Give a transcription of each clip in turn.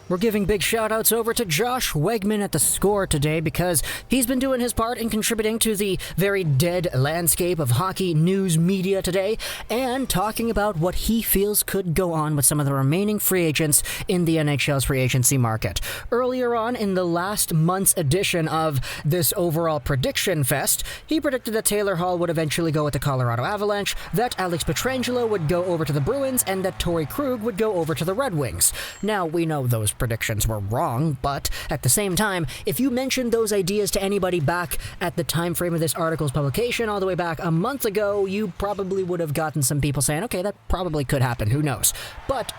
We're giving big shout-outs over to Josh Wegman at the Score today because he's been doing his part in contributing to the very dead landscape of hockey news media today and talking about what he feels could go on with some of the remaining free agents in the NHL's free agency market. Earlier on in the last month's edition of this overall prediction fest, he predicted that Taylor Hall would eventually go with the Colorado Avalanche, that Alex Pietrangelo would go over to the Bruins, and that Torrey Krug would go over to the Red Wings. Now, we know those predictions were wrong, but at the same time, if you mentioned those ideas to anybody back at the time frame of this article's publication, all the way back a month ago, you probably would have gotten some people saying, okay, that probably could happen, who knows. But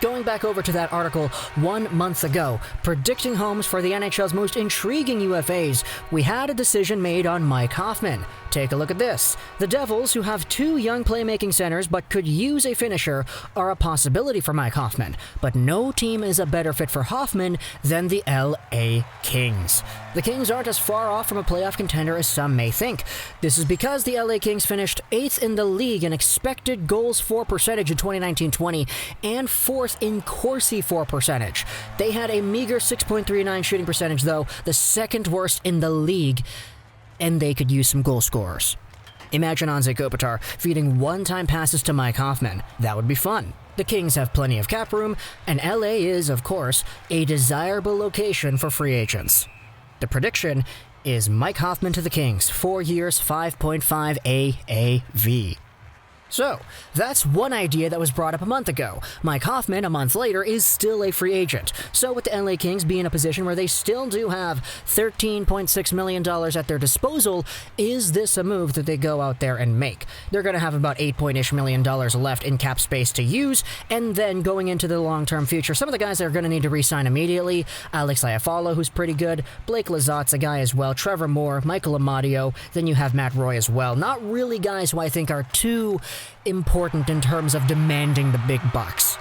going back over to that article 1 month ago, predicting homes for the NHL's most intriguing UFAs, we had a decision made on Mike Hoffman. Take a look at this. The Devils, who have two young playmaking centers but could use a finisher, are a possibility for Mike Hoffman, but no team is a better fit for Hoffman than the LA Kings. The Kings aren't as far off from a playoff contender as some may think. This is because the LA Kings finished 8th in the league in expected goals for percentage in 2019-20 and 4th in Corsi for percentage. They had a meager 6.39 shooting percentage, though, the second worst in the league, and they could use some goal scorers. Imagine Anze Kopitar feeding one-time passes to Mike Hoffman. That would be fun. The Kings have plenty of cap room, and LA is, of course, a desirable location for free agents. The prediction is Mike Hoffman to the Kings, 4 years, 5.5 AAV. So, that's one idea that was brought up a month ago. Mike Hoffman, a month later, is still a free agent. So with the LA Kings being in a position where they still do have $13.6 million at their disposal, is this a move that they go out there and make? They're going to have about $8 million left in cap space to use, and then going into the long-term future, some of the guys that are going to need to re-sign immediately, Alex Iafallo, who's pretty good, Blake Lazat's a guy as well, Trevor Moore, Michael Amadio, then you have Matt Roy as well. Not really guys who I think are too important in terms of demanding the big bucks.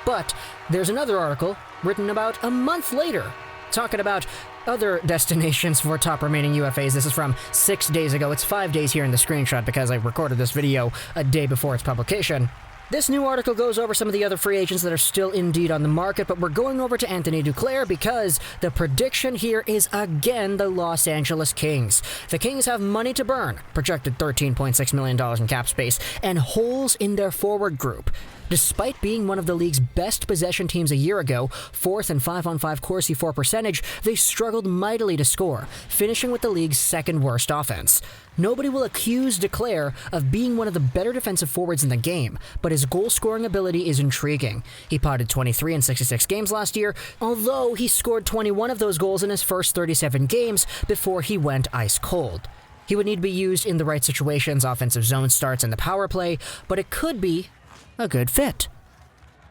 But there's another article written about a month later talking about other destinations for top remaining UFAs. This is from 6 days ago. It's 5 days here in the screenshot because I recorded this video a day before its publication. This new article goes over some of the other free agents that are still indeed on the market, but we're going over to Anthony Duclair because the prediction here is again the Los Angeles Kings. The Kings have money to burn, projected $13.6 million in cap space, and holes in their forward group. Despite being one of the league's best possession teams a year ago, 4th in 5-on-5 Corsi for percentage, they struggled mightily to score, finishing with the league's second worst offense. Nobody will accuse Duclair of being one of the better defensive forwards in the game, but his goal-scoring ability is intriguing. He potted 23 in 66 games last year, although he scored 21 of those goals in his first 37 games before he went ice cold. He would need to be used in the right situations, offensive zone starts, and the power play, but it could be a good fit.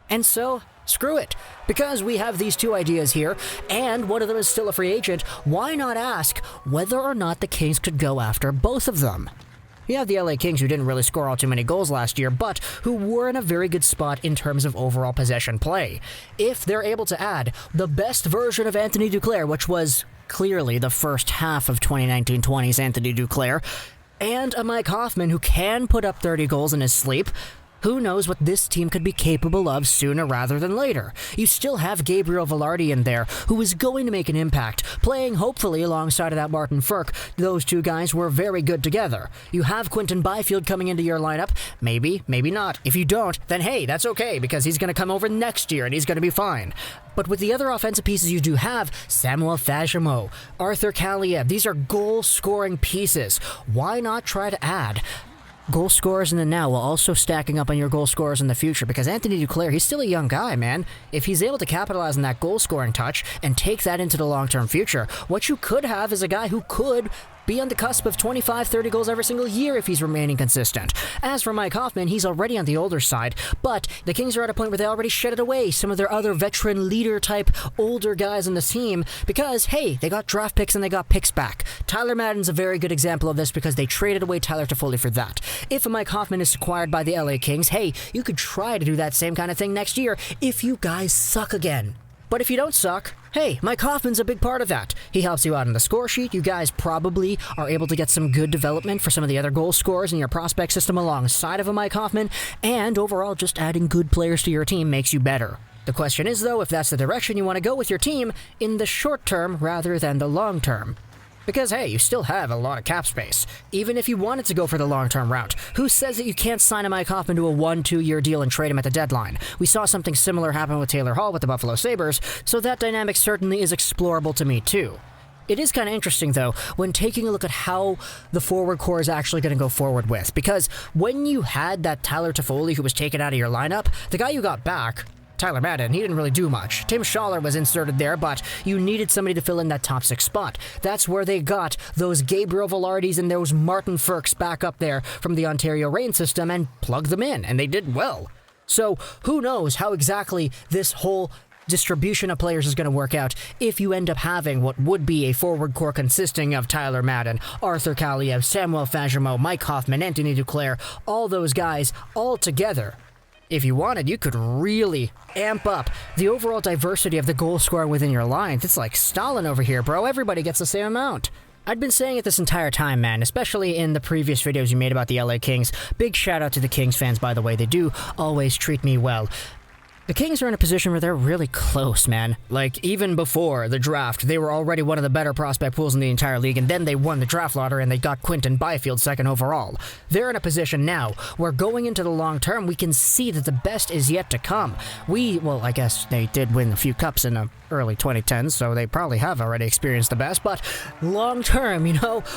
And so, screw it. Because we have these two ideas here, and one of them is still a free agent, why not ask whether or not the Kings could go after both of them? You have the LA Kings, who didn't really score all too many goals last year, but who were in a very good spot in terms of overall possession play. If they're able to add the best version of Anthony Duclair, which was clearly the first half of 2019-20's Anthony Duclair, and a Mike Hoffman who can put up 30 goals in his sleep, who knows what this team could be capable of sooner rather than later. You still have Gabe Vilardi in there, who is going to make an impact, playing hopefully alongside of that Martin Frk. Those two guys were very good together. You have Quinton Byfield coming into your lineup. Maybe, maybe not. If you don't, then hey, that's okay, because he's going to come over next year and he's going to be fine. But with the other offensive pieces you do have, Samuel Fagemo, Arthur Kaliyev, these are goal-scoring pieces. Why not try to add goal scorers in the now while also stacking up on your goal scorers in the future? Because Anthony Duclair, he's still a young guy, man. If he's able to capitalize on that goal scoring touch and take that into the long-term future, what you could have is a guy who could be on the cusp of 25, 30 goals every single year if he's remaining consistent. As for Mike Hoffman, he's already on the older side, but the Kings are at a point where they already shedded away some of their other veteran leader-type older guys on the team because, hey, they got draft picks and they got picks back. Tyler Madden's a very good example of this because they traded away Tyler Toffoli for that. If Mike Hoffman is acquired by the LA Kings, hey, you could try to do that same kind of thing next year if you guys suck again. But if you don't suck, hey, Mike Hoffman's a big part of that. He helps you out on the score sheet. You guys probably are able to get some good development for some of the other goal scorers in your prospect system alongside of a Mike Hoffman, and overall just adding good players to your team makes you better. The question is, though, if that's the direction you want to go with your team in the short term rather than the long term. Because, hey, you still have a lot of cap space. Even if you wanted to go for the long-term route, who says that you can't sign a Mike Hoffman to a 1-2-year deal and trade him at the deadline? We saw something similar happen with Taylor Hall with the Buffalo Sabres, so that dynamic certainly is explorable to me, too. It is kind of interesting, though, when taking a look at how the forward core is actually going to go forward with. Because when you had that Tyler Toffoli who was taken out of your lineup, the guy you got back, Tyler Madden, he didn't really do much. Tim Schaller was inserted there, but you needed somebody to fill in that top 6 spot. That's where they got those Gabriel Vilardis and those Martin Ferks back up there from the Ontario Reign system and plugged them in, and they did well. So who knows how exactly this whole distribution of players is going to work out if you end up having what would be a forward core consisting of Tyler Madden, Arthur Kaliyev, Samuel Fagemo, Mike Hoffman, Anthony Duclair, all those guys all together. If you wanted, you could really amp up the overall diversity of the goal scoring within your lines. It's like Stalin over here, bro. Everybody gets the same amount. I'd been saying it this entire time, man, especially in the previous videos you made about the LA Kings. Big shout out to the Kings fans, by the way. They do always treat me well. The Kings are in a position where they're really close, man. Like, even before the draft, they were already one of the better prospect pools in the entire league, and then they won the draft lottery and they got Quinton Byfield second overall. They're in a position now where going into the long term, we can see that the best is yet to come. Well, I guess they did win a few cups in the early 2010s, so they probably have already experienced the best, but long term,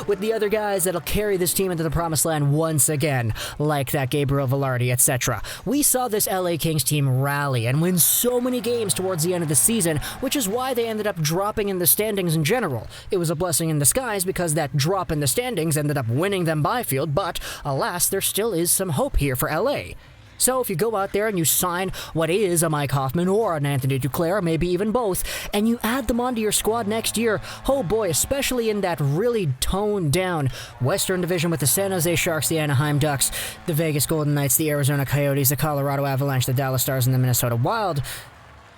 with the other guys that'll carry this team into the promised land once again, like that Gabriel Vilardi, etc. We saw this LA Kings team rally and win so many games towards the end of the season, which is why they ended up dropping in the standings in general. It was a blessing in disguise because that drop in the standings ended up winning them Byfield, but alas, there still is some hope here for LA. So if you go out there and you sign what is a Mike Hoffman or an Anthony Duclair, maybe even both, and you add them onto your squad next year, oh boy, especially in that really toned down Western Division with the San Jose Sharks, the Anaheim Ducks, the Vegas Golden Knights, the Arizona Coyotes, the Colorado Avalanche, the Dallas Stars, and the Minnesota Wild,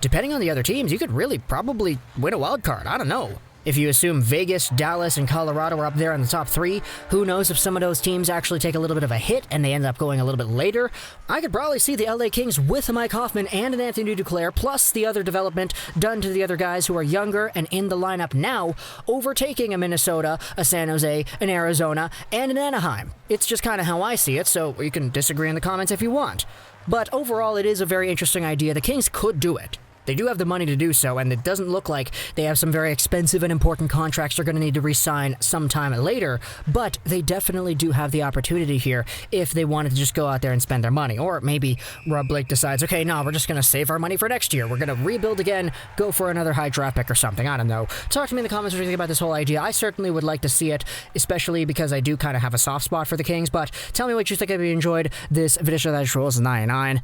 depending on the other teams, you could really probably win a wild card. I don't know. If you assume Vegas, Dallas, and Colorado are up there in the top 3, who knows if some of those teams actually take a little bit of a hit and they end up going a little bit later. I could probably see the LA Kings with a Mike Hoffman and an Anthony Duclair, plus the other development done to the other guys who are younger and in the lineup now, overtaking a Minnesota, a San Jose, an Arizona, and an Anaheim. It's just kind of how I see it, so you can disagree in the comments if you want. But overall, it is a very interesting idea. The Kings could do it. They do have the money to do so, and it doesn't look like they have some very expensive and important contracts they're going to need to re-sign sometime later, but they definitely do have the opportunity here if they wanted to just go out there and spend their money. Or maybe Rob Blake decides, okay, no, we're just going to save our money for next year. We're going to rebuild again, go for another high draft pick or something. I don't know. Talk to me in the comments what you think about this whole idea. I certainly would like to see it, especially because I do kind of have a soft spot for the Kings, but tell me what you think if you enjoyed this video. That rolls 99.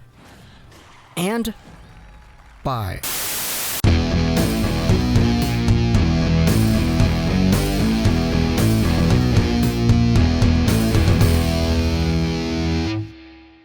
And bye.